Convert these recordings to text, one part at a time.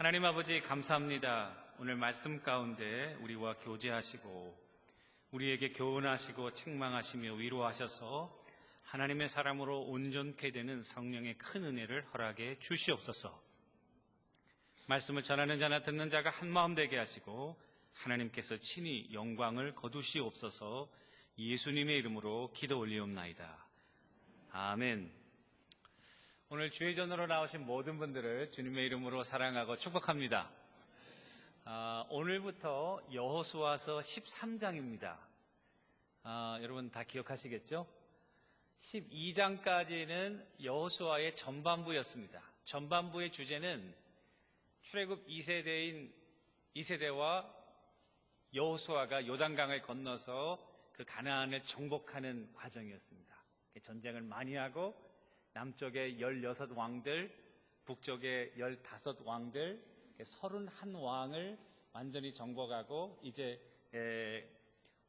하나님 아버지 감사합니다. 오늘 말씀 가운데 우리와 교제하시고 우리에게 교훈하시고 책망하시며 위로하셔서 하나님의 사람으로 온전케 되는 성령의 큰 은혜를 허락해 주시옵소서. 말씀을 전하는 자나 듣는 자가 한마음 되게 하시고 하나님께서 친히 영광을 거두시옵소서. 예수님의 이름으로 기도 올리옵나이다. 아멘. 오늘 주의 전으로 나오신 모든 분들을 주님의 이름으로 사랑하고 축복합니다. 오늘부터 여호수아서 13장입니다. 여러분 다 기억하시겠죠? 12장까지는 여호수아의 전반부였습니다. 전반부의 주제는 출애굽 2세대와 여호수아가 요단강을 건너서 그 가나안을 정복하는 과정이었습니다. 전쟁을 많이 하고 남쪽에 16왕들, 북쪽에 15왕들, 31왕을 완전히 정복하고 이제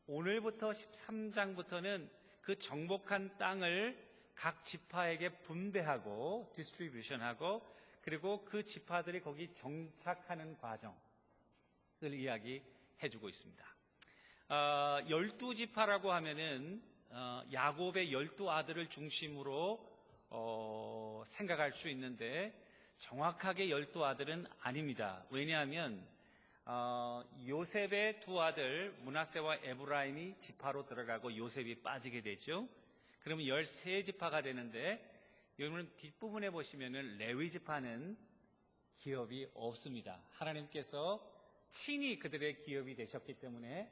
오늘부터 13장부터는 그 정복한 땅을 각 지파에게 분배하고 디스트리뷰션하고 그리고 그 지파들이 거기 정착하는 과정을 이야기해주고 있습니다. 12지파라고 하면은 야곱의 12아들을 중심으로 생각할 수 있는데 정확하게 12아들은 아닙니다. 왜냐하면 요셉의 두 아들 므낫세와 에브라임이 지파로 들어가고 요셉이 빠지게 되죠. 그러면 13지파가 되는데 여러분 뒷부분에 보시면은 레위 지파는 기업이 없습니다. 하나님께서 친히 그들의 기업이 되셨기 때문에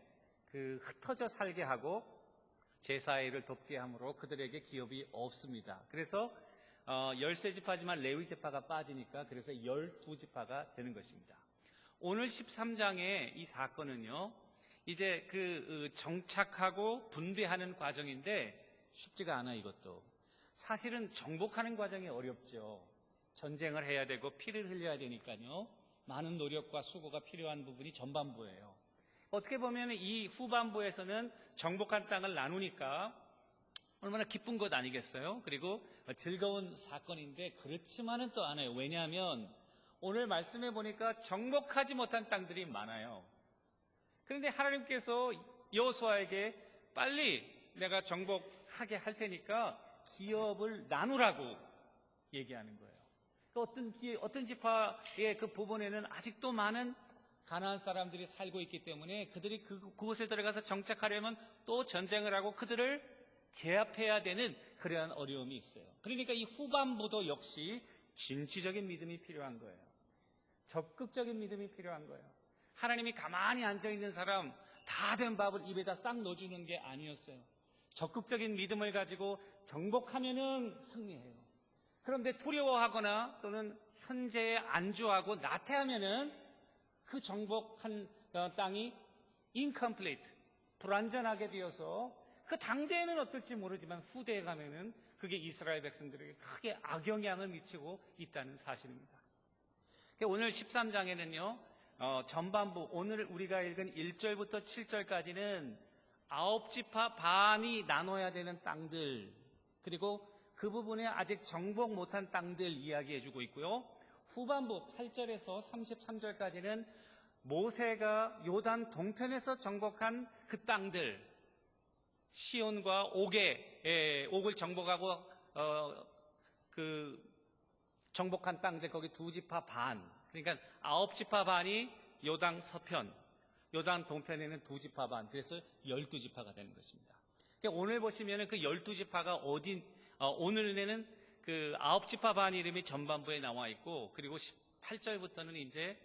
그 흩어져 살게 하고 제사의 일을 돕게 함으로 그들에게 기업이 없습니다. 그래서 13지파지만 레위 지파가 빠지니까 그래서 12지파가 되는 것입니다. 오늘 13장의 이 사건은요, 이제 그 정착하고 분배하는 과정인데 쉽지가 않아. 이것도 사실은 정복하는 과정이 어렵죠. 전쟁을 해야 되고 피를 흘려야 되니까요, 많은 노력과 수고가 필요한 부분이 전반부예요. 어떻게 보면 이 후반부에서는 정복한 땅을 나누니까 얼마나 기쁜 것 아니겠어요? 그리고 즐거운 사건인데 그렇지만은 또 않아요. 왜냐하면 오늘 말씀해 보니까 정복하지 못한 땅들이 많아요. 그런데 하나님께서 여호수아에게 빨리 내가 정복하게 할 테니까 기업을 나누라고 얘기하는 거예요. 어떤 지파의 그 부분에는 아직도 많은 가나안 사람들이 살고 있기 때문에 그들이 그곳에 들어가서 정착하려면 또 전쟁을 하고 그들을 제압해야 되는 그러한 어려움이 있어요. 그러니까 이 후반부도 역시 진취적인 믿음이 필요한 거예요. 적극적인 믿음이 필요한 거예요. 하나님이 가만히 앉아있는 사람 다 된 밥을 입에다 싹 넣어주는 게 아니었어요. 적극적인 믿음을 가지고 정복하면은 승리해요. 그런데 두려워하거나 또는 현재에 안주하고 나태하면은 그 정복한 땅이 incomplete, 불완전하게 되어서 그 당대에는 어떨지 모르지만 후대에 가면은 그게 이스라엘 백성들에게 크게 악영향을 미치고 있다는 사실입니다. 오늘 13장에는요, 전반부, 오늘 우리가 읽은 1절부터 7절까지는 9지파 반이 나눠야 되는 땅들, 그리고 그 부분에 아직 정복 못한 땅들 이야기해주고 있고요. 후반부 8절에서 33절까지는 모세가 요단 동편에서 정복한 그 땅들, 시온과 옥을 정복하고 그 정복한 땅들, 거기 2지파 반, 그러니까 9지파 반이 요단 서편, 요단 동편에는 2지파 반, 그래서 12지파가 되는 것입니다. 오늘 보시면은 그 12지파가 오늘에는 그 9지파 반 이름이 전반부에 나와 있고, 그리고 18절부터는 이제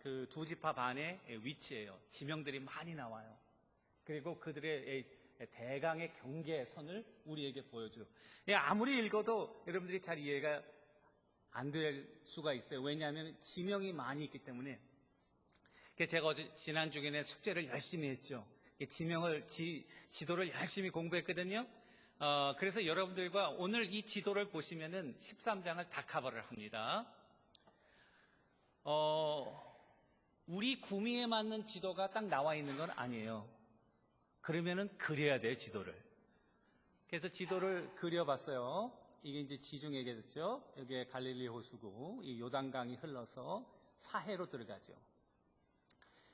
그 2지파 반의 위치예요. 지명들이 많이 나와요. 그리고 그들의 대강의 경계선을 우리에게 보여줘요. 아무리 읽어도 여러분들이 잘 이해가 안 될 수가 있어요. 왜냐하면 지명이 많이 있기 때문에. 제가 지난 주간에 숙제를 열심히 했죠. 지도를 열심히 공부했거든요. 그래서 여러분들과 오늘 이 지도를 보시면은 13장을 다 커버를 합니다. 우리 구미에 맞는 지도가 딱 나와 있는 건 아니에요. 그러면은 그려야 돼요, 지도를. 그래서 지도를 그려봤어요. 이게 이제 지중해겠죠. 여기에 갈릴리 호수고, 이 요단강이 흘러서 사해로 들어가죠.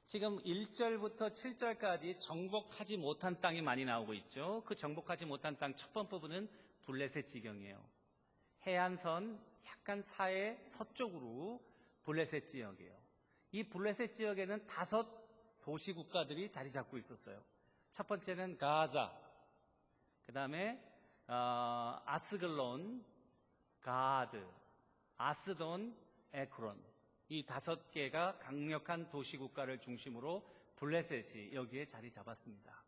지금 1절부터 7절까지 정복하지 못한 땅이 많이 나오고 있죠. 그 정복하지 못한 땅 첫 번째 부분은 블레셋 지경이에요. 해안선 약간 사해 서쪽으로 블레셋 지역이에요. 이 블레셋 지역에는 5 도시 국가들이 자리 잡고 있었어요. 첫 번째는 가자, 그 다음에 아스글론, 가드, 아스돈, 에크론, 이 5개가 강력한 도시 국가를 중심으로 블레셋이 여기에 자리 잡았습니다.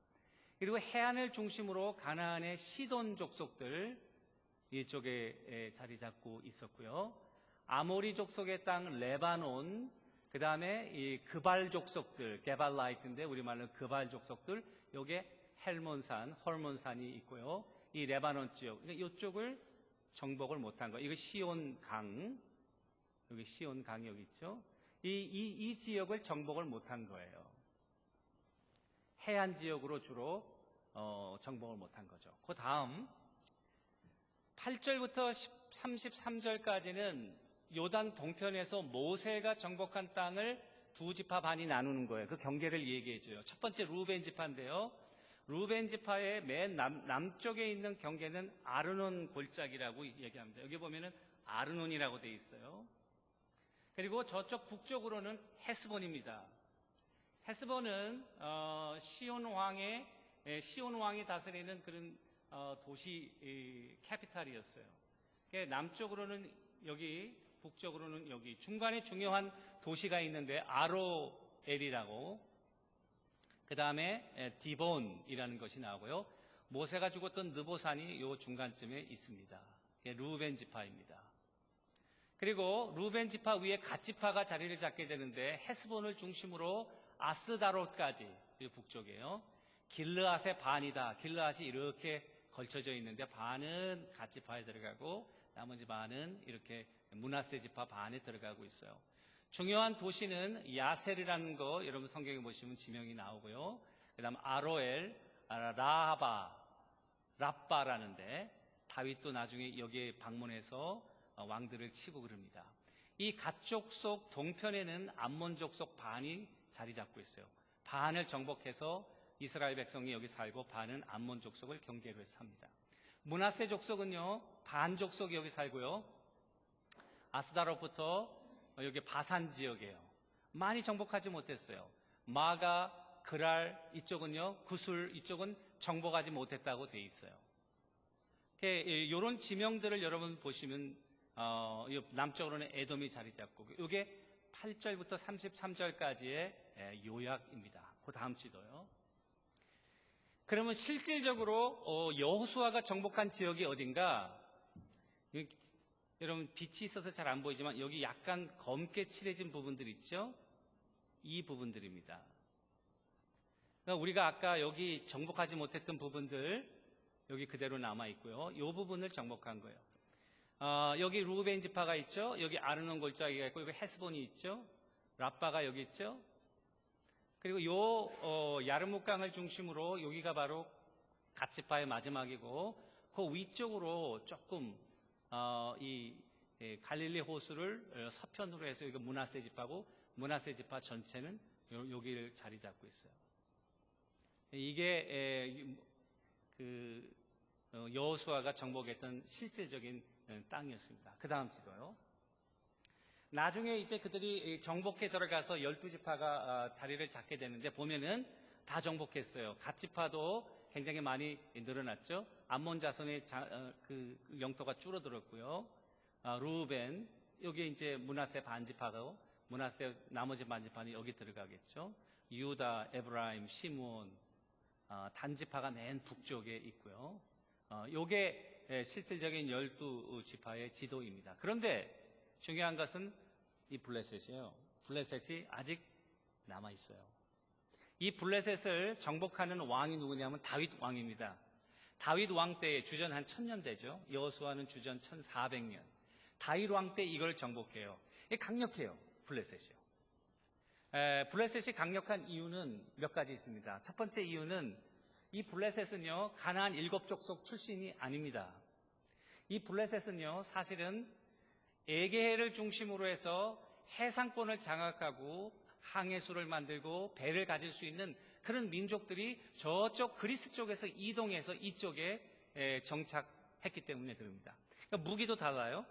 그리고 해안을 중심으로 가나안의 시돈 족속들 이쪽에 자리 잡고 있었고요. 아모리 족속의 땅 레바논, 그 다음에 이 그발 족속들, 게발라이트인데 우리말로 그발 족속들, 여기에 헬몬산, 헐몬산이 있고요. 이 레바논 지역, 이쪽을 정복을 못한 거예요. 이거 시온강, 여기 시온강 여기 있죠. 이 지역을 정복을 못한 거예요. 해안 지역으로 주로 정복을 못한 거죠. 그 다음 8절부터 33절까지는 요단 동편에서 모세가 정복한 땅을 2지파 반이 나누는 거예요. 그 경계를 얘기해줘요. 첫 번째 루벤 지파인데요. 루벤 지파의 맨 남쪽에 있는 경계는 아르논 골짜기라고 얘기합니다. 여기 보면은 아르논이라고 돼 있어요. 그리고 저쪽 북쪽으로는 헤스본입니다. 헤스본은 시온 왕이 다스리는 그런 도시 캐피탈이었어요. 남쪽으로는 여기, 북쪽으로는 여기, 중간에 중요한 도시가 있는데 아로엘이라고, 그 다음에 디본이라는 것이 나오고요. 모세가 죽었던 느보산이 요 중간쯤에 있습니다. 루벤 지파입니다. 그리고 루벤 지파 위에 갓 지파가 자리를 잡게 되는데 헤스본을 중심으로 아스다롯까지, 북쪽이에요. 길르앗의 반이다. 길르앗이 이렇게 걸쳐져 있는데 반은 갓 지파에 들어가고 나머지 반은 이렇게 므낫세 지파 반에 들어가고 있어요. 중요한 도시는 야셀이라는 거 여러분 성경에 보시면 지명이 나오고요. 그 다음 아로엘, 라빠라는데 다윗도 나중에 여기에 방문해서 왕들을 치고 그럽니다. 이 갓족 속 동편에는 암몬 족속 반이 자리 잡고 있어요. 반을 정복해서 이스라엘 백성이 여기 살고 반은 암몬 족속을 경계로 해서 삽니다. 므낫세 족속은요, 반 족속이 여기 살고요. 아스다롯부터 여기 바산 지역이에요. 많이 정복하지 못했어요. 마가, 그랄 이쪽은요, 구술 이쪽은 정복하지 못했다고 돼 있어요. 이런 지명들을 여러분 보시면 남쪽으로는 에돔이 자리 잡고 이게 8절부터 33절까지의 요약입니다. 그 다음 지도요. 그러면 실질적으로 여호수아가 정복한 지역이 어딘가? 여러분 빛이 있어서 잘 안 보이지만 여기 약간 검게 칠해진 부분들 있죠? 이 부분들입니다. 그러니까 우리가 아까 여기 정복하지 못했던 부분들 여기 그대로 남아 있고요. 이 부분을 정복한 거예요. 여기 루벤 지파가 있죠? 여기 아르논 골짜기가 있고 여기 헤스본이 있죠? 라빠가 여기 있죠? 그리고 야르묵강을 중심으로 여기가 바로 갓 지파의 마지막이고 그 위쪽으로 조금 갈릴리 호수를 서편으로 해서 여기가 므낫세 지파고 므낫세 지파 전체는 여기를 자리 잡고 있어요. 이게 여호수아가 정복했던 실질적인 땅이었습니다. 그 다음 지도요. 나중에 이제 그들이 정복해 들어가서 12지파가 자리를 잡게 되는데 보면은 다 정복했어요. 갓 지파도 굉장히 많이 늘어났죠. 암몬 자손의 그 영토가 줄어들었고요. 루벤, 여기 이제 므낫세 반지파고 므낫세 나머지 반지파는 여기 들어가겠죠. 유다, 에브라임, 시므온, 단지파가 맨 북쪽에 있고요. 요게 실질적인 12지파의 지도입니다. 그런데 중요한 것은 이 블레셋이에요. 블레셋이 아직 남아있어요. 이 블레셋을 정복하는 왕이 누구냐면 다윗 왕입니다. 다윗 왕 때에 주전 한 1000년 되죠. 여호수아는 주전 1400년. 다윗 왕 때 이걸 정복해요. 이게 강력해요. 블레셋이요. 블레셋이 강력한 이유는 몇 가지 있습니다. 첫 번째 이유는 이 블레셋은요, 가나안 7족속 출신이 아닙니다. 이 블레셋은요, 사실은 에게해를 중심으로 해서 해상권을 장악하고 항해수를 만들고 배를 가질 수 있는 그런 민족들이 저쪽 그리스 쪽에서 이동해서 이쪽에 정착했기 때문에 그럽니다. 그러니까 무기도 달라요.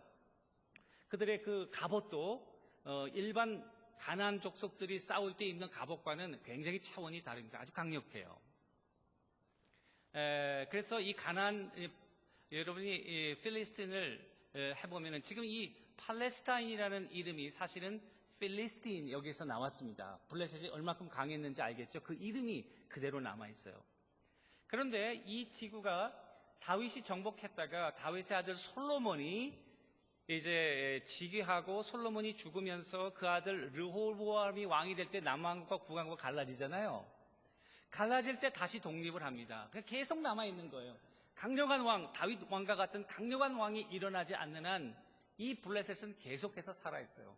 그들의 그 갑옷도 일반 가나안 족속들이 싸울 때 입는 갑옷과는 굉장히 차원이 다릅니다. 아주 강력해요. 그래서 이 가나안, 여러분이 이 필리스틴을 해보면은 지금 이 팔레스타인이라는 이름이 사실은 필리스틴 여기서 나왔습니다. 블레셋이 얼마큼 강했는지 알겠죠? 그 이름이 그대로 남아있어요. 그런데 이 지구가 다윗이 정복했다가 다윗의 아들 솔로몬이 이제 즉위하고 솔로몬이 죽으면서 그 아들 르호보암이 왕이 될 때 남왕국과 북왕국과 갈라지잖아요. 갈라질 때 다시 독립을 합니다. 계속 남아있는 거예요. 강력한 왕, 다윗 왕과 같은 강력한 왕이 일어나지 않는 한 이 블레셋은 계속해서 살아있어요.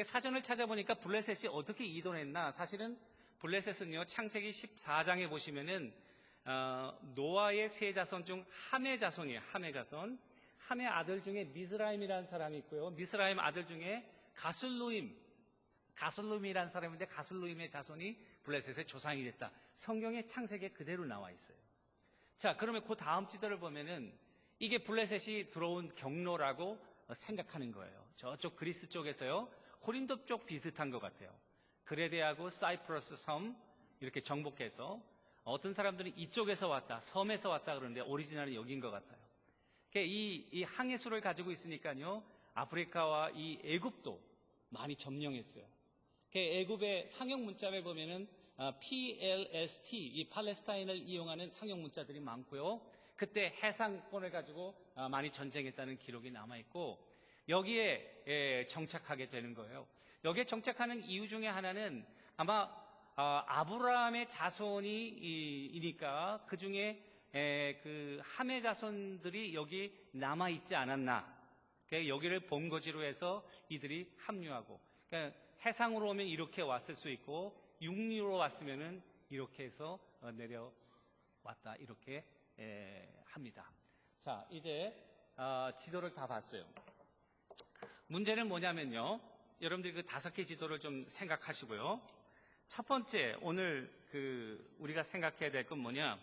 사전을 찾아보니까 블레셋이 어떻게 이동했나, 사실은 블레셋은요, 창세기 14장에 보시면은 노아의 세 자손 중 함의 자손이에요. 함의 자손. 함의 아들 중에 미스라임이라는 사람이 있고요. 미스라임 아들 중에 가슬루임이라는 사람인데 가슬루임의 자손이 블레셋의 조상이 됐다. 성경에 창세기에 그대로 나와 있어요. 자, 그러면 그 다음 지도를 보면은 이게 블레셋이 들어온 경로라고 생각하는 거예요. 저쪽 그리스 쪽에서요. 고린도 쪽 비슷한 것 같아요. 그레데하고 사이프러스 섬 이렇게 정복해서 어떤 사람들은 이쪽에서 왔다, 섬에서 왔다 그러는데 오리지널은 여기인 것 같아요. 이 항해수를 가지고 있으니까요. 아프리카와 이 애굽도 많이 점령했어요. 애굽의 상형 문자를 보면은 PLST, 이 팔레스타인을 이용하는 상형 문자들이 많고요. 그때 해상권을 가지고 많이 전쟁했다는 기록이 남아있고 여기에 정착하게 되는 거예요. 여기에 정착하는 이유 중에 하나는 아마 아브라함의 자손이니까 그 중에 그 함의 자손들이 여기 남아있지 않았나. 여기를 본거지로 해서 이들이 합류하고, 그러니까 해상으로 오면 이렇게 왔을 수 있고 육류로 왔으면은 이렇게 해서 내려왔다, 이렇게 합니다. 자, 이제 지도를 다 봤어요. 문제는 뭐냐면요, 여러분들이 그 5개 지도를 좀 생각하시고요. 첫 번째, 오늘 우리가 생각해야 될 건 뭐냐,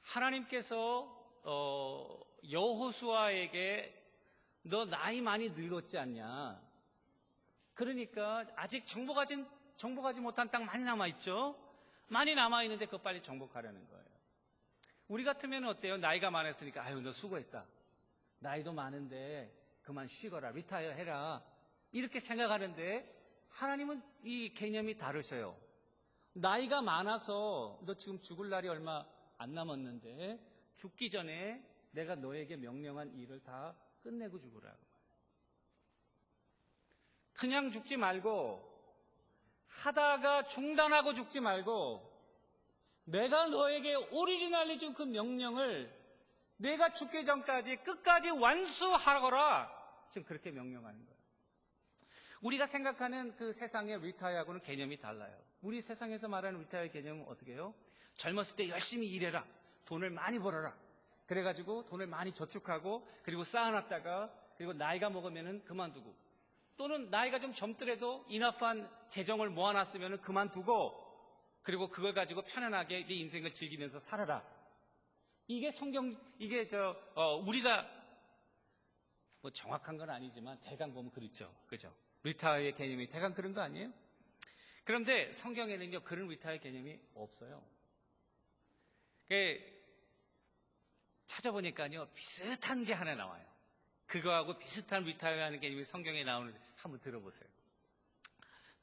하나님께서 여호수아에게 너 나이 많이 늙었지 않냐, 그러니까 아직 정복하지 못한 땅 많이 남아있죠. 많이 남아있는데 그거 빨리 정복하려는 거예요. 우리 같으면 어때요? 나이가 많았으니까 아유 너 수고했다, 나이도 많은데 그만 쉬거라, 리타이어 해라, 이렇게 생각하는데 하나님은 이 개념이 다르셔요. 나이가 많아서 너 지금 죽을 날이 얼마 안 남았는데 죽기 전에 내가 너에게 명령한 일을 다 끝내고 죽으라. 그냥 죽지 말고, 하다가 중단하고 죽지 말고, 내가 너에게 오리지널리 준 그 명령을 내가 죽기 전까지 끝까지 완수하거라, 지금 그렇게 명령하는 거예요. 우리가 생각하는 그 세상의 리타이어하고는 개념이 달라요. 우리 세상에서 말하는 리타이어 개념은 어떻게 해요? 젊었을 때 열심히 일해라, 돈을 많이 벌어라, 그래가지고 돈을 많이 저축하고 그리고 쌓아놨다가 그리고 나이가 먹으면은 그만두고, 또는 나이가 좀 젊더라도 이너프한 재정을 모아놨으면 그만두고 그리고 그걸 가지고 편안하게 네 인생을 즐기면서 살아라. 이게 성경, 이게 우리가 뭐 정확한 건 아니지만 대강 보면 그렇죠. 그죠? 리타이어의 개념이 대강 그런 거 아니에요? 그런데 성경에는요, 그런 리타이어 개념이 없어요. 찾아보니까요, 비슷한 게 하나 나와요. 그거하고 비슷한 리타이어 하는 개념이 성경에 나오는데 한번 들어보세요.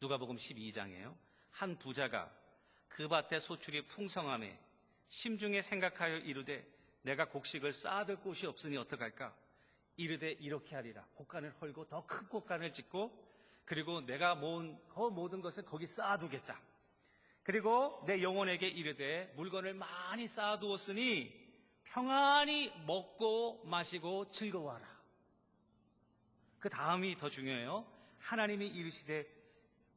누가복음 12장이에요. 한 부자가 그 밭의 소출이 풍성함에 심중에 생각하여 이르되 내가 곡식을 쌓아둘 곳이 없으니 어떡할까? 이르되 이렇게 하리라. 곡간을 헐고 더 큰 곡간을 짓고 그리고 내가 모은 그 모든 것을 거기 쌓아두겠다. 그리고 내 영혼에게 이르되 물건을 많이 쌓아두었으니 평안히 먹고 마시고 즐거워하라. 그 다음이 더 중요해요. 하나님이 이르시되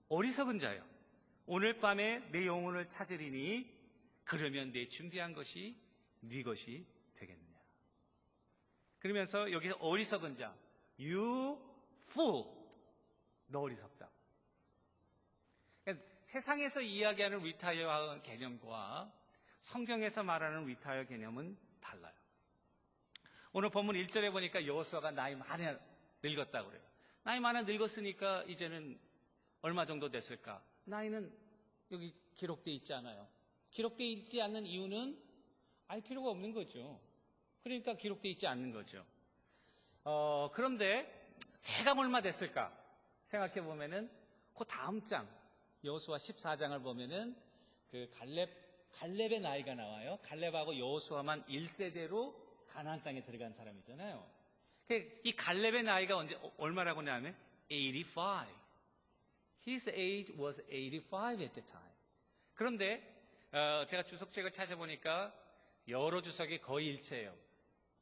어리석은 자여, 오늘 밤에 내 영혼을 찾으리니 그러면 내 준비한 것이 네 것이 되겠느냐. 그러면서 여기서 어리석은 자, you fool, 너 어리석다. 그러니까 세상에서 이야기하는 리타이어 개념과 성경에서 말하는 리타이어 개념은 달라요. 오늘 본문 1절에 보니까 여호수아가 나이 많이 늙었다고 그래요. 나이 많이 늙었으니까 이제는 얼마 정도 됐을까? 나이는 여기 기록되어 있지 않아요. 기록되어 있지 않는 이유는 알 필요가 없는 거죠. 그러니까 기록되어 있지 않는 거죠. 그런데 대강 얼마 됐을까? 생각해 보면은 그 다음 장 여호수아 14장을 보면은 그 갈렙의 나이가 나와요. 갈렙하고 여호수아만 1세대로 가나안 땅에 들어간 사람이잖아요. 이 갈렙의 나이가 얼마라고 하냐면 85. His age was 85 at the time. 그런데 제가 주석책을 찾아보니까 여러 주석이 거의 일치해요.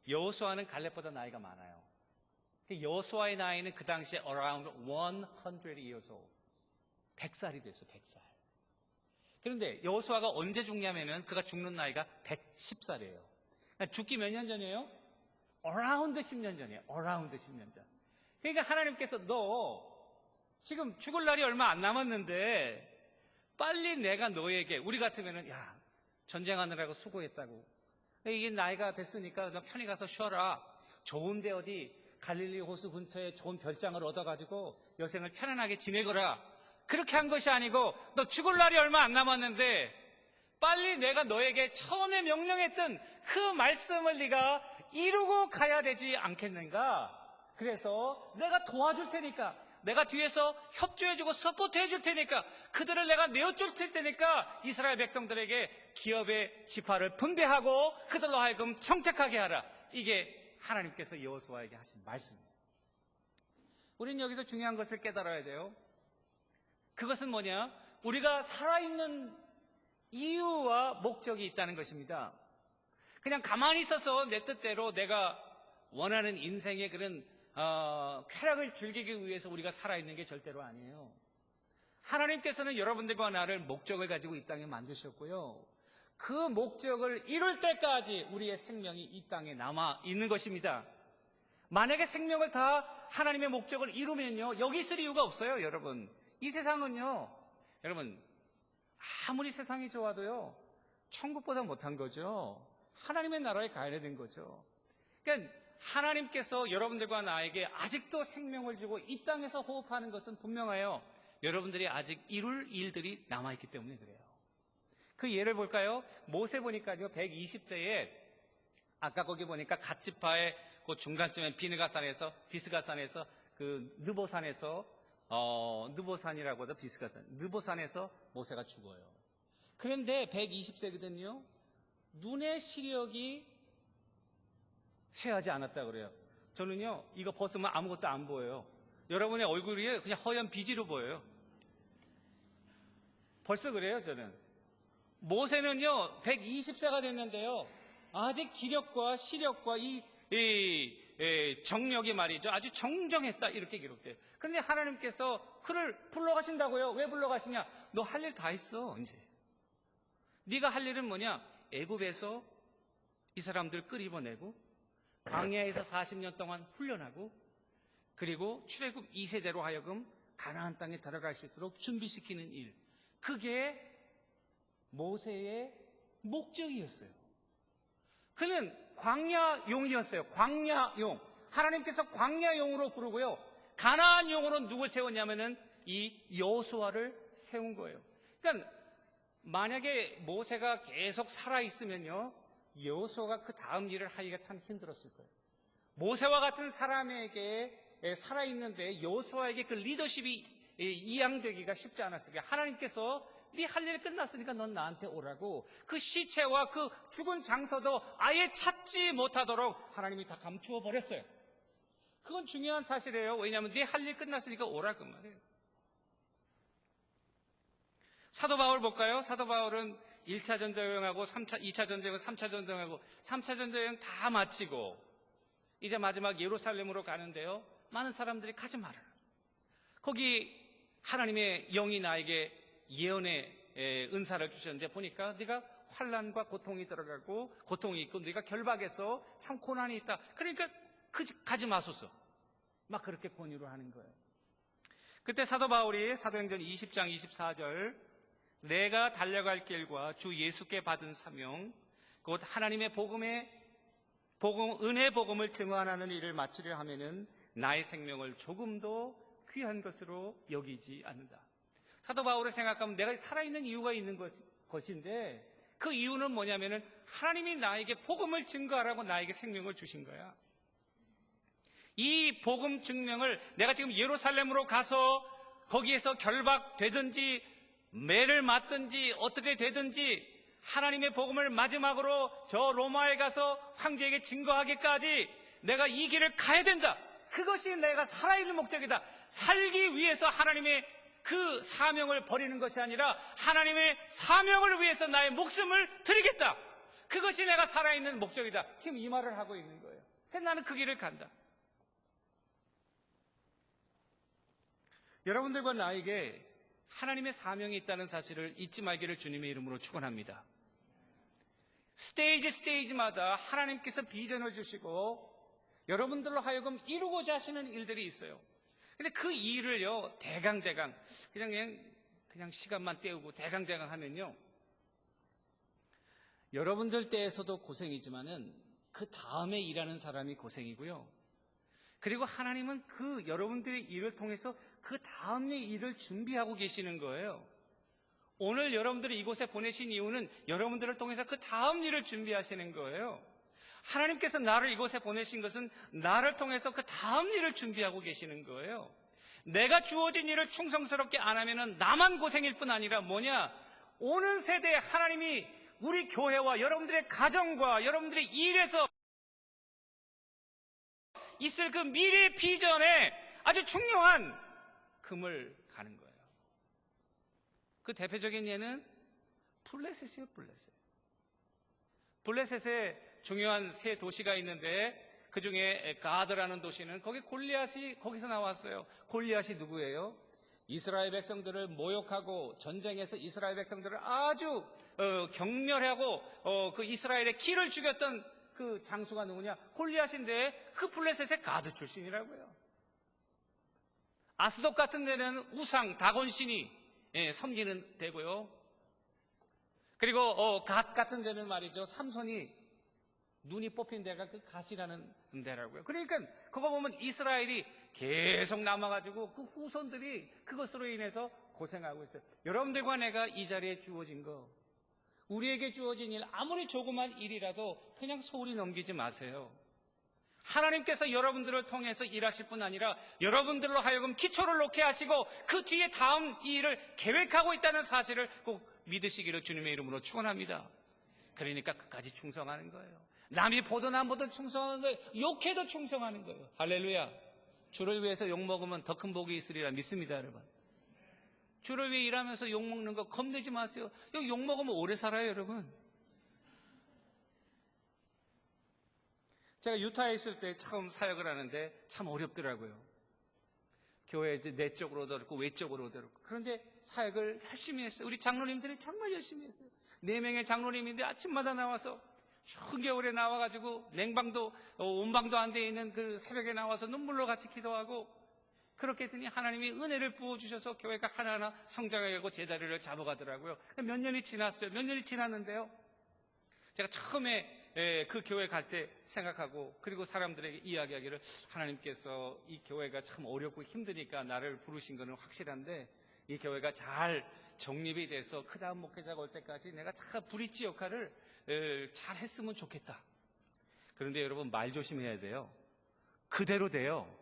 여호수아는 갈렙보다 나이가 많아요. 여호수아의 나이는 그 당시에 around 100 years old. 100살이 됐어, 100살. 그런데 여호수아가 언제 죽냐면은 그가 죽는 나이가 110살이에요. 그러니까 죽기 몇 년 전이에요? around 10년 전이에요. around 10년 전. 그러니까 하나님께서 너 지금 죽을 날이 얼마 안 남았는데 빨리 내가 너에게, 우리 같으면은 야 전쟁하느라고 수고했다고, 이게 나이가 됐으니까 너 편히 가서 쉬어라. 좋은데 어디 갈릴리 호수 근처에 좋은 별장을 얻어가지고 여생을 편안하게 지내거라. 그렇게 한 것이 아니고 너 죽을 날이 얼마 안 남았는데 빨리 내가 너에게 처음에 명령했던 그 말씀을 네가 이루고 가야 되지 않겠는가? 그래서 내가 도와줄 테니까, 내가 뒤에서 협조해주고 서포트해줄 테니까, 그들을 내가 내어줄 테니까 이스라엘 백성들에게 기업의 지파를 분배하고 그들로 하여금 정착하게 하라. 이게 하나님께서 여호수아에게 하신 말씀입니다. 우리는 여기서 중요한 것을 깨달아야 돼요. 그것은 뭐냐? 우리가 살아있는 이유와 목적이 있다는 것입니다. 그냥 가만히 있어서 내 뜻대로 내가 원하는 인생의 그런 쾌락을 즐기기 위해서 우리가 살아있는 게 절대로 아니에요. 하나님께서는 여러분들과 나를 목적을 가지고 이 땅에 만드셨고요, 그 목적을 이룰 때까지 우리의 생명이 이 땅에 남아 있는 것입니다. 만약에 생명을 다 하나님의 목적을 이루면요, 여기 있을 이유가 없어요. 여러분, 이 세상은요, 여러분 아무리 세상이 좋아도요 천국보다 못한 거죠. 하나님의 나라에 가야 되는 거죠. 그러니까 하나님께서 여러분들과 나에게 아직도 생명을 주고 이 땅에서 호흡하는 것은 분명해요. 여러분들이 아직 이룰 일들이 남아있기 때문에 그래요. 그 예를 볼까요? 모세 보니까요 120세에 아까 거기 보니까 갓지파의 그 중간쯤에 비스가산에서 그 느보산에서 느보산이라고 하죠. 비스가산 느보산에서 모세가 죽어요. 그런데 120세거든요 눈의 시력이 쇠하지 않았다 그래요. 저는요 이거 벗으면 아무것도 안 보여요. 여러분의 얼굴이 그냥 허연 비지로 보여요. 벌써 그래요. 저는 모세는요 120세가 됐는데요 아직 기력과 시력과 이 정력이 말이죠 아주 정정했다 이렇게 기록돼요. 그런데 하나님께서 그를 불러가신다고요. 왜 불러가시냐? 너 할 일 다 했어. 이제 네가 할 일은 뭐냐? 애굽에서 이 사람들 끌어내고 광야에서 40년 동안 훈련하고 그리고 출애굽 2세대로 하여금 가나안 땅에 들어갈 수 있도록 준비시키는 일, 그게 모세의 목적이었어요. 그는 광야용이었어요. 광야용. 하나님께서 광야용으로 부르고요, 가나안용으로 누굴 세웠냐면은 이 여호수아를 세운 거예요. 그러니까 만약에 모세가 계속 살아있으면요 여호수아가 그 다음 일을 하기가 참 힘들었을 거예요. 모세와 같은 사람에게 살아있는데 여호수아에게 그 리더십이 이양되기가 쉽지 않았어요. 하나님께서 네 할 일 끝났으니까 넌 나한테 오라고 그 시체와 그 죽은 장소도 아예 찾지 못하도록 하나님이 다 감추어 버렸어요. 그건 중요한 사실이에요. 왜냐하면 네 할 일 끝났으니까 오라고 말이에요. 사도 바울 볼까요? 사도 바울은 1차 전도여행하고 2차 전도여행, 3차 전도여행하고 3차 전도여행 다 마치고 이제 마지막 예루살렘으로 가는데요 많은 사람들이 가지 말아라. 거기 하나님의 영이 나에게 예언의 은사를 주셨는데 보니까 네가 환난과 고통이 들어가고 고통이 있고 네가 결박해서 참 고난이 있다. 그러니까 가지 마소서. 막 그렇게 권유를 하는 거예요. 그때 사도 바울이 사도행전 20장 24절 내가 달려갈 길과 주 예수께 받은 사명 곧 하나님의 은혜 복음을 증언하는 일을 마치려 하면은 나의 생명을 조금도 귀한 것으로 여기지 않는다. 사도 바울을 생각하면 내가 살아있는 이유가 있는 것인데 그 이유는 뭐냐면은 하나님이 나에게 복음을 증거하라고 나에게 생명을 주신 거야. 이 복음 증명을 내가 지금 예루살렘으로 가서 거기에서 결박되든지 매를 맞든지 어떻게 되든지 하나님의 복음을 마지막으로 저 로마에 가서 황제에게 증거하기까지 내가 이 길을 가야 된다. 그것이 내가 살아있는 목적이다. 살기 위해서 하나님의 그 사명을 버리는 것이 아니라 하나님의 사명을 위해서 나의 목숨을 드리겠다. 그것이 내가 살아있는 목적이다. 지금 이 말을 하고 있는 거예요. 그래서 나는 그 길을 간다. 여러분들과 나에게 하나님의 사명이 있다는 사실을 잊지 말기를 주님의 이름으로 축원합니다. 스테이지마다 하나님께서 비전을 주시고 여러분들로 하여금 이루고자 하시는 일들이 있어요. 근데 그 일을요, 대강 그냥 시간만 때우고 대강 하면요, 여러분들 때에서도 고생이지만은 그 다음에 일하는 사람이 고생이고요. 그리고 하나님은 그 여러분들의 일을 통해서 그 다음의 일을 준비하고 계시는 거예요. 오늘 여러분들을 이곳에 보내신 이유는 여러분들을 통해서 그 다음 일을 준비하시는 거예요. 하나님께서 나를 이곳에 보내신 것은 나를 통해서 그 다음 일을 준비하고 계시는 거예요. 내가 주어진 일을 충성스럽게 안 하면은 나만 고생일 뿐 아니라 뭐냐? 오는 세대에 하나님이 우리 교회와 여러분들의 가정과 여러분들의 일에서 있을 그 미래 비전에 아주 중요한 금을 가는 거예요. 그 대표적인 예는 블레셋이에요, 블레셋. 블레셋에 중요한 세 도시가 있는데 그 중에 가드라는 도시는 거기 골리앗이 거기서 나왔어요. 골리앗이 누구예요? 이스라엘 백성들을 모욕하고 전쟁에서 이스라엘 백성들을 아주 경멸하고 그 이스라엘의 기를 죽였던 그 장수가 누구냐? 골리앗인데 그 블레셋의 가드 출신이라고요. 아스돗 같은 데는 우상, 다곤신이 섬기는 데고요. 그리고 갓 같은 데는 말이죠, 삼손이 눈이 뽑힌 데가 그 갓이라는 데라고요. 그러니까 그거 보면 이스라엘이 계속 남아가지고 그 후손들이 그것으로 인해서 고생하고 있어요. 여러분들과 내가 이 자리에 주어진 거, 우리에게 주어진 일, 아무리 조그만 일이라도 그냥 소홀히 넘기지 마세요. 하나님께서 여러분들을 통해서 일하실 뿐 아니라 여러분들로 하여금 기초를 놓게 하시고 그 뒤에 다음 일을 계획하고 있다는 사실을 꼭 믿으시기를 주님의 이름으로 축원합니다. 그러니까 끝까지 충성하는 거예요. 남이 보든 안 보든 충성하는 거예요. 욕해도 충성하는 거예요. 할렐루야. 주를 위해서 욕먹으면 더 큰 복이 있으리라 믿습니다, 여러분. 주를 위해 일하면서 욕먹는 거 겁내지 마세요. 욕먹으면 오래 살아요, 여러분. 제가 유타에 있을 때 처음 사역을 하는데 참 어렵더라고요. 교회 이제 내적으로도 그렇고 외적으로도 그렇고. 그런데 사역을 열심히 했어요. 우리 장로님들이 정말 열심히 했어요. 4명의 장로님인데 아침마다 나와서 추운 겨울에 나와가지고 냉방도 온방도 안 돼 있는 그 새벽에 나와서 눈물로 같이 기도하고 그렇게 했더니 하나님이 은혜를 부어주셔서 교회가 하나하나 성장하고 제자리를 잡아가더라고요. 몇 년이 지났어요. 몇 년이 지났는데요, 제가 처음에 그 교회 갈 때 생각하고 그리고 사람들에게 이야기하기를 하나님께서 이 교회가 참 어렵고 힘드니까 나를 부르신 거는 확실한데 이 교회가 잘 정립이 돼서 그 다음 목회자가 올 때까지 내가 잘 브릿지 역할을 잘 했으면 좋겠다. 그런데 여러분 말 조심해야 돼요. 그대로 돼요.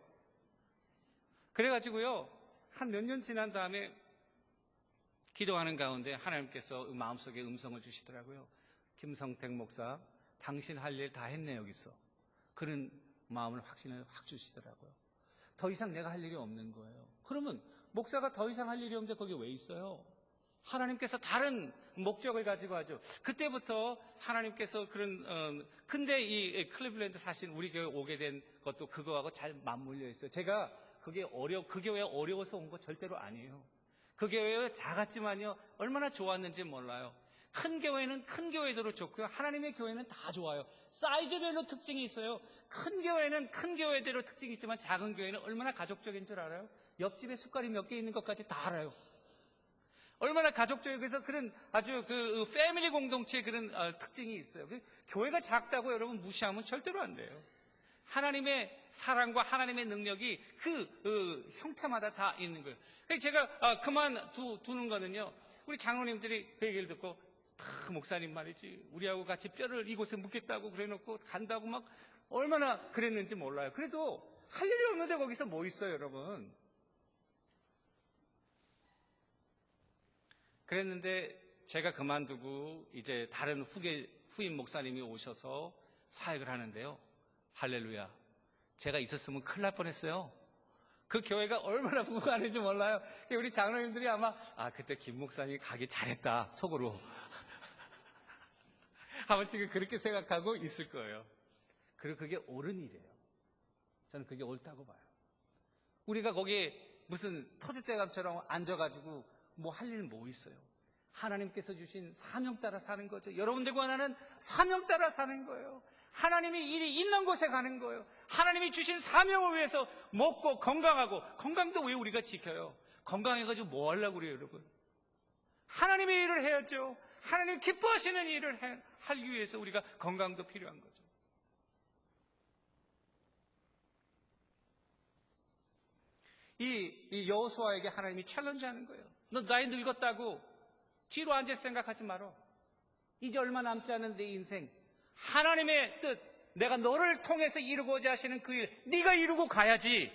그래가지고요, 한 몇 년 지난 다음에 기도하는 가운데 하나님께서 마음속에 음성을 주시더라고요. 김성택 목사, 당신 할 일 다 했네 여기서. 그런 마음을 확신을 확 주시더라고요. 더 이상 내가 할 일이 없는 거예요. 그러면 목사가 더 이상 할 일이 없는데 거기 왜 있어요? 하나님께서 다른 목적을 가지고 하죠. 그때부터 하나님께서 근데 이 클리블랜드 사실 우리 교회 오게 된 것도 그거하고 잘 맞물려 있어요. 제가 그 교회 어려워서 온 거 절대로 아니에요. 그 교회 작았지만요, 얼마나 좋았는지 몰라요. 큰 교회는 큰 교회대로 좋고요. 하나님의 교회는 다 좋아요. 사이즈별로 특징이 있어요. 큰 교회는 큰 교회대로 특징이 있지만 작은 교회는 얼마나 가족적인 줄 알아요? 옆집에 숟갈이 몇 개 있는 것까지 다 알아요. 얼마나 가족적이어서 그런 아주 그 패밀리 공동체의 그런 특징이 있어요. 교회가 작다고 여러분 무시하면 절대로 안 돼요. 하나님의 사랑과 하나님의 능력이 그 형태마다 다 있는 거예요. 그래서 제가 그만두는 거는요, 우리 장로님들이 그 얘기를 듣고 목사님 말이지 우리하고 같이 뼈를 이곳에 묻겠다고 그래놓고 간다고 막 얼마나 그랬는지 몰라요. 그래도 할 일이 없는데 거기서 뭐 있어요, 여러분? 그랬는데 제가 그만두고 이제 다른 후임 목사님이 오셔서 사역을 하는데요. 할렐루야. 제가 있었으면 큰일 날 뻔했어요. 그 교회가 얼마나 부흥하는지 몰라요. 우리 장로님들이 아마 그때 김 목사님이 가기 잘했다 속으로 아마 지금 그렇게 생각하고 있을 거예요. 그리고 그게 옳은 일이에요. 저는 그게 옳다고 봐요. 우리가 거기에 무슨 터줏대감처럼 앉아가지고 뭐 할 일 뭐 있어요? 하나님께서 주신 사명 따라 사는 거죠. 여러분들과 나는 사명 따라 사는 거예요. 하나님이 일이 있는 곳에 가는 거예요. 하나님이 주신 사명을 위해서 먹고 건강하고, 건강도 왜 우리가 지켜요? 건강해가지고 뭐 하려고 그래요, 여러분? 하나님의 일을 해야죠. 하나님 기뻐하시는 일을 하기 위해서 우리가 건강도 필요한 거죠. 이 여호수아에게 하나님이 챌린지하는 거예요. 너 나이 늙었다고 뒤로 앉을 생각하지 마라. 이제 얼마 남지 않은 내 인생, 하나님의 뜻, 내가 너를 통해서 이루고자 하시는 그 일, 네가 이루고 가야지.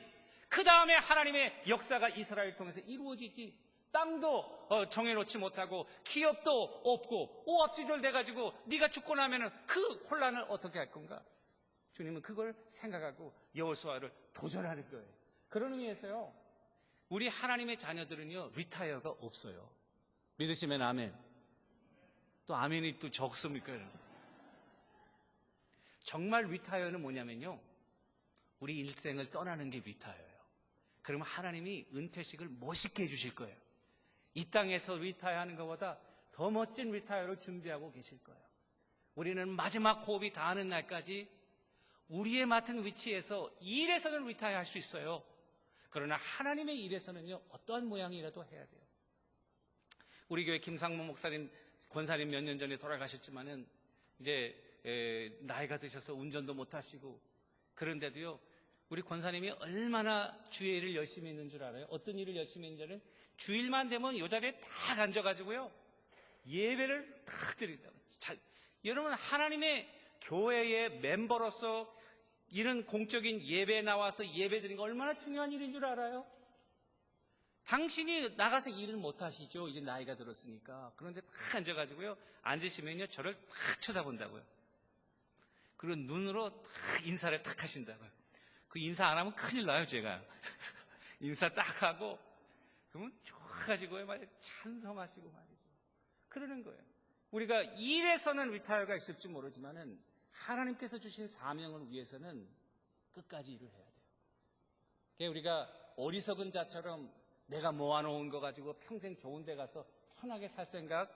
그 다음에 하나님의 역사가 이스라엘을 통해서 이루어지지. 땅도 정해놓지 못하고 기업도 없고 오합지졸 돼가지고 네가 죽고 나면은 그 혼란을 어떻게 할 건가? 주님은 그걸 생각하고 여호수아를 도전하는 거예요. 그런 의미에서요, 우리 하나님의 자녀들은요, 리타이어가 없어요. 믿으시면 아멘. 또 아멘이 또 적습니까? 정말 리타이어는 뭐냐면요, 우리 일생을 떠나는 게 리타이어예요. 그러면 하나님이 은퇴식을 멋있게 해주실 거예요. 이 땅에서 리타이어 하는 것보다 더 멋진 리타이어를 준비하고 계실 거예요. 우리는 마지막 호흡이 닿는 날까지 우리의 맡은 위치에서 일에서는 리타이어 할 수 있어요. 그러나 하나님의 일에서는요, 어떠한 모양이라도 해야 돼요. 우리 교회 김상무 목사님, 권사님 몇 년 전에 돌아가셨지만은 이제 나이가 드셔서 운전도 못 하시고, 그런데도요, 우리 권사님이 얼마나 주의 일을 열심히 했는 줄 알아요? 어떤 일을 열심히 했는지는 주일만 되면 이 자리에 딱 앉아가지고요, 예배를 딱 드린다고. 여러분, 하나님의 교회의 멤버로서 이런 공적인 예배에 나와서 예배 드리는 거 얼마나 중요한 일인 줄 알아요? 당신이 나가서 일을 못 하시죠. 이제 나이가 들었으니까. 그런데 딱 앉아가지고요, 앉으시면요, 저를 딱 쳐다본다고요. 그리고 눈으로 딱 인사를 딱 하신다고요. 그 인사 안 하면 큰일 나요, 제가. 인사 딱 하고, 그러면 좋아가지고요, 말이죠. 찬성하시고 말이죠. 그러는 거예요. 우리가 일에서는 리타이어가 있을지 모르지만은 하나님께서 주신 사명을 위해서는 끝까지 일을 해야 돼요. 그러니까 우리가 어리석은 자처럼 내가 모아놓은 거 가지고 평생 좋은 데 가서 편하게 살 생각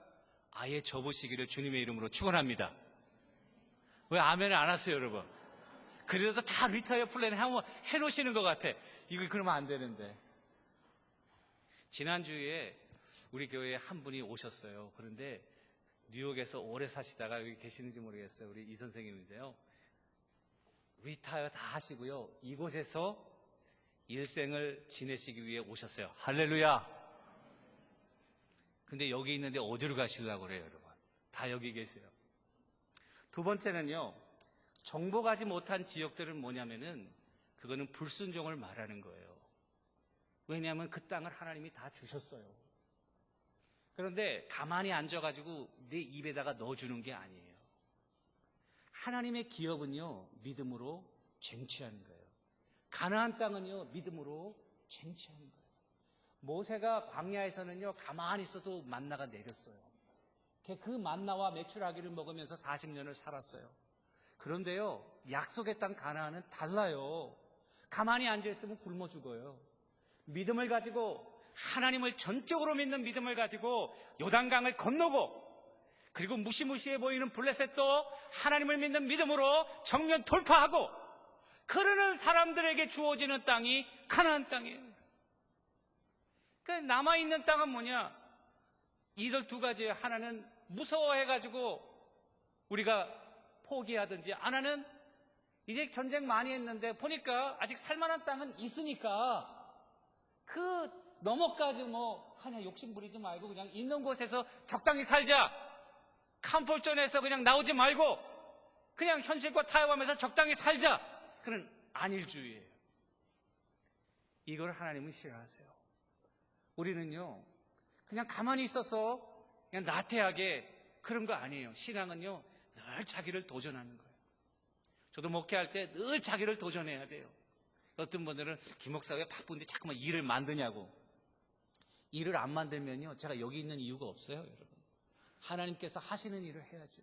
아예 접으시기를 주님의 이름으로 축원합니다. 왜 아멘을 안 하세요, 여러분? 그래도 다 리타이어 플랜 해놓으시는 것 같아. 이거 그러면 안 되는데. 지난주에 우리 교회에 한 분이 오셨어요. 그런데 뉴욕에서 오래 사시다가 여기 계시는지 모르겠어요. 우리 이 선생님인데요. 리타이어 다 하시고요, 이곳에서 일생을 지내시기 위해 오셨어요. 할렐루야. 근데 여기 있는데 어디로 가시려고 그래요, 여러분? 다 여기 계세요. 두 번째는요, 정복하지 못한 지역들은 뭐냐면은 그거는 불순종을 말하는 거예요. 왜냐하면 그 땅을 하나님이 다 주셨어요. 그런데 가만히 앉아가지고 내 입에다가 넣어주는 게 아니에요. 하나님의 기업은요, 믿음으로 쟁취하는 거예요. 가나안 땅은요, 믿음으로 쟁취하는 거예요. 모세가 광야에서는요, 가만히 있어도 만나가 내렸어요. 그 만나와 메추라기를 먹으면서 40년을 살았어요. 그런데요, 약속의 땅 가나안은 달라요. 가만히 앉아있으면 굶어 죽어요. 믿음을 가지고, 하나님을 전적으로 믿는 믿음을 가지고 요단강을 건너고, 그리고 무시무시해 보이는 블레셋도 하나님을 믿는 믿음으로 정면 돌파하고, 그러는 사람들에게 주어지는 땅이 가나안 땅이에요. 그러니까 남아있는 땅은 뭐냐? 이들 두 가지예요. 하나는 무서워해가지고 우리가 포기하든지, 하나는 이제 전쟁 많이 했는데 보니까 아직 살만한 땅은 있으니까 그 넘어까지 뭐 하냐 욕심 부리지 말고 그냥 있는 곳에서 적당히 살자. 컴포트존에서 그냥 나오지 말고 그냥 현실과 타협하면서 적당히 살자. 그런 안일주의예요. 이걸 하나님은 싫어하세요. 우리는요 그냥 가만히 있어서 그냥 나태하게 그런 거 아니에요. 신앙은요 늘 자기를 도전하는 거예요. 저도 목회할 때 늘 자기를 도전해야 돼요. 어떤 분들은 김 목사 왜 바쁜데 자꾸만 일을 만드냐고. 일을 안 만들면요 제가 여기 있는 이유가 없어요. 여러분, 하나님께서 하시는 일을 해야죠.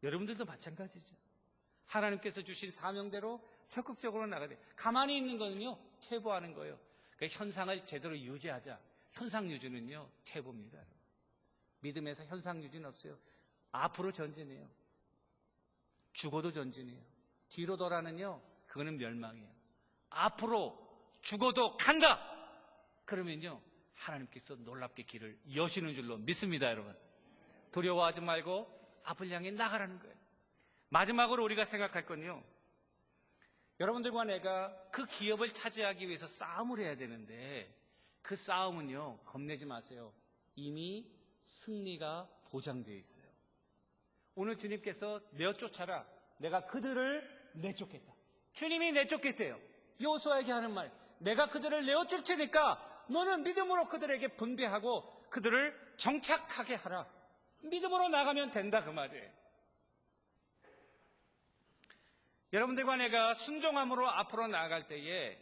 여러분들도 마찬가지죠. 하나님께서 주신 사명대로 적극적으로 나가야 돼요. 가만히 있는 거는요 퇴보하는 거예요. 그러니까 현상을 제대로 유지하자. 현상 유지는요 퇴보입니다. 믿음에서 현상 유지는 없어요. 앞으로 전진해요. 죽어도 전진해요. 뒤로 돌아는요 그거는 멸망이에요. 앞으로 죽어도 간다. 그러면요 하나님께서 놀랍게 길을 여시는 줄로 믿습니다. 여러분, 두려워하지 말고 앞을 향해 나가라는 거예요. 마지막으로 우리가 생각할 건요, 여러분들과 내가 그 기업을 차지하기 위해서 싸움을 해야 되는데, 그 싸움은요 겁내지 마세요. 이미 승리가 보장되어 있어요. 오늘 주님께서 내어 쫓아라, 내가 그들을 내쫓겠다. 주님이 내쫓겠대요. 여호수아에게 하는 말, 내가 그들을 내어 쫓으니까 너는 믿음으로 그들에게 분배하고 그들을 정착하게 하라. 믿음으로 나가면 된다, 그 말이에요. 여러분들과 내가 순종함으로 앞으로 나아갈 때에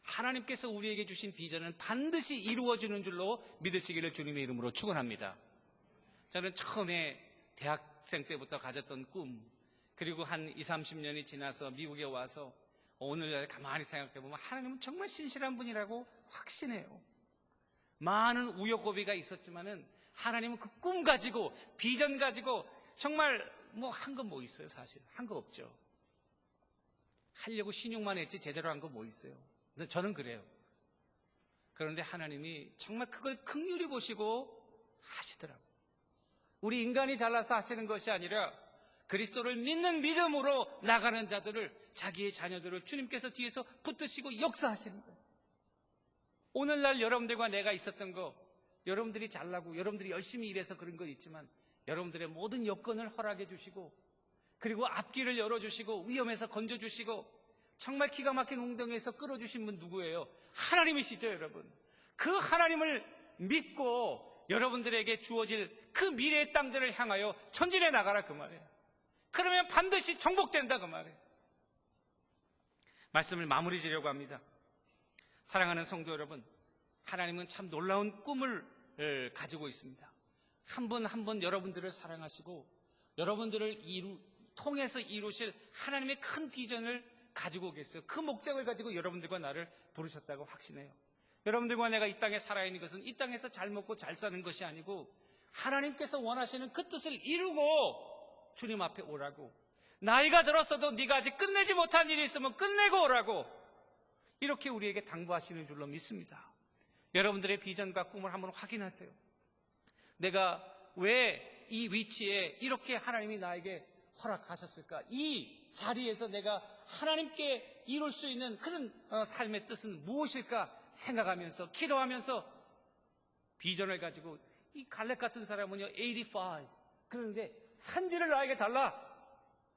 하나님께서 우리에게 주신 비전은 반드시 이루어지는 줄로 믿으시기를 주님의 이름으로 축원합니다. 저는 처음에 대학생 때부터 가졌던 꿈, 그리고 한 20, 30년이 지나서 미국에 와서 오늘날 가만히 생각해보면 하나님은 정말 신실한 분이라고 확신해요. 많은 우여곡이가 있었지만은 하나님은 그 꿈 가지고 비전 가지고 정말 뭐 한 거 뭐 있어요? 사실 한 거 없죠. 하려고 신용만 했지 제대로 한 거 뭐 있어요? 저는 그래요. 그런데 하나님이 정말 그걸 긍휼히 보시고 하시더라고요. 우리 인간이 잘나서 하시는 것이 아니라 그리스도를 믿는 믿음으로 나가는 자들을, 자기의 자녀들을 주님께서 뒤에서 붙드시고 역사하시는 거예요. 오늘날 여러분들과 내가 있었던 거, 여러분들이 잘나고 여러분들이 열심히 일해서 그런 건 있지만 여러분들의 모든 여건을 허락해 주시고, 그리고 앞길을 열어주시고 위험에서 건져주시고 정말 기가 막힌 웅덩이에서 끌어주신 분 누구예요? 하나님이시죠. 여러분, 그 하나님을 믿고 여러분들에게 주어질 그 미래의 땅들을 향하여 전진해 나가라, 그 말이에요. 그러면 반드시 정복된다, 그 말이에요. 말씀을 마무리 지려고 합니다. 사랑하는 성도 여러분, 하나님은 참 놀라운 꿈을 가지고 있습니다. 한 분 한 분 여러분들을 사랑하시고 여러분들을 통해서 이루실 하나님의 큰 비전을 가지고 계세요. 그 목적을 가지고 여러분들과 나를 부르셨다고 확신해요. 여러분들과 내가 이 땅에 살아있는 것은 이 땅에서 잘 먹고 잘 사는 것이 아니고 하나님께서 원하시는 그 뜻을 이루고 주님 앞에 오라고, 나이가 들었어도 네가 아직 끝내지 못한 일이 있으면 끝내고 오라고, 이렇게 우리에게 당부하시는 줄로 믿습니다. 여러분들의 비전과 꿈을 한번 확인하세요. 내가 왜 이 위치에 이렇게 하나님이 나에게 허락하셨을까? 이 자리에서 내가 하나님께 이룰 수 있는 그런 삶의 뜻은 무엇일까 생각하면서 기도하면서 비전을 가지고, 이 갈렙 같은 사람은요 85, 그런데 산지를 나에게 달라.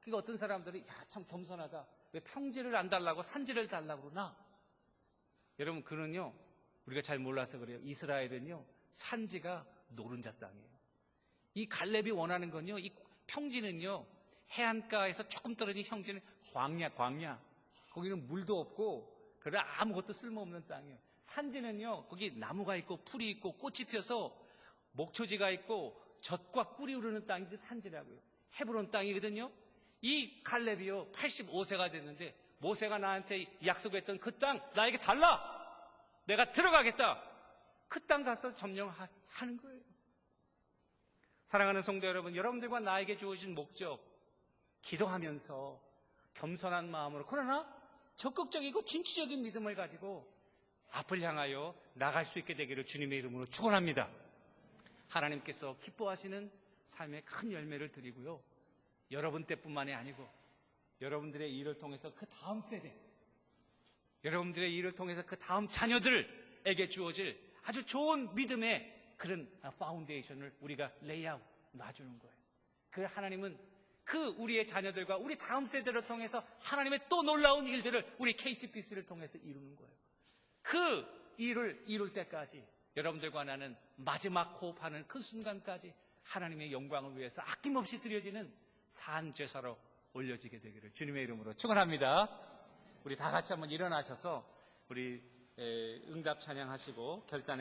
그러니까 어떤 사람들이 야, 참 겸손하다, 왜 평지를 안 달라고 산지를 달라고 그러나? 여러분, 그는요 우리가 잘 몰라서 그래요. 이스라엘은요 산지가 노른자 땅이에요. 이 갈렙이 원하는 건요, 이 평지는요 해안가에서 조금 떨어진 형지는 광야. 거기는 물도 없고 그래 아무것도 쓸모없는 땅이에요. 산지는요 거기 나무가 있고 풀이 있고 꽃이 펴서 목초지가 있고 젖과 꿀이 흐르는 땅인데 산지라고요. 헤브론 땅이거든요. 이 갈렙이요 85세가 됐는데 모세가 나한테 약속했던 그 땅 나에게 달라, 내가 들어가겠다. 그 땅 가서 점령하는 거예요. 사랑하는 성도 여러분, 여러분들과 나에게 주어진 목적, 기도하면서 겸손한 마음으로, 그러나 적극적이고 진취적인 믿음을 가지고 앞을 향하여 나갈 수 있게 되기를 주님의 이름으로 축원합니다. 하나님께서 기뻐하시는 삶의 큰 열매를 드리고요, 여러분 때뿐만이 아니고 여러분들의 일을 통해서 그 다음 세대, 여러분들의 일을 통해서 그 다음 자녀들에게 주어질 아주 좋은 믿음의 그런 파운데이션을 우리가 레이아웃 놔주는 거예요. 그 하나님은 그 우리의 자녀들과 우리 다음 세대를 통해서 하나님의 또 놀라운 일들을 우리 KCPC를 통해서 이루는 거예요. 그 일을 이룰 때까지 여러분들과 나는 마지막 호흡하는 그 순간까지 하나님의 영광을 위해서 아낌없이 드려지는 산제사로 올려지게 되기를 주님의 이름으로 축원합니다. 우리 다 같이 한번 일어나셔서 우리 응답 찬양하시고 결단의